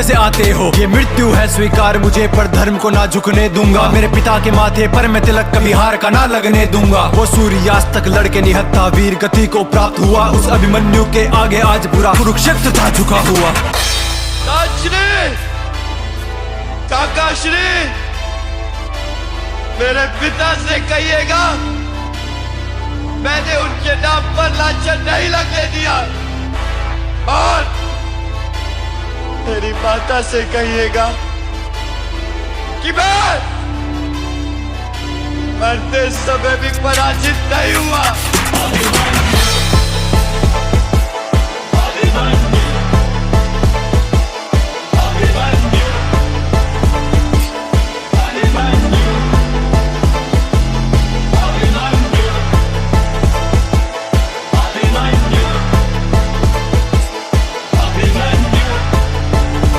कैसे आते हो? ये मृत्यु है स्वीकार मुझे, पर धर्म को ना झुकने दूंगा। मेरे पिता के माथे पर मैं तिलक कभी हार का ना लगने दूंगा। वो सूर्यास्त तक लड़के निहत्था वीर गति को प्राप्त हुआ। उस अभिमन्यु के आगे आज पूरा कुरुक्षेत्र था झुका हुआ। काका श्री, मेरे पिता से कहिएगा मैंने उनके नाम पर लांछन नहीं लगने दिया। और मेरी माता से कहिएगा कि मैं मरते समय भी पराजित नहीं हुआ।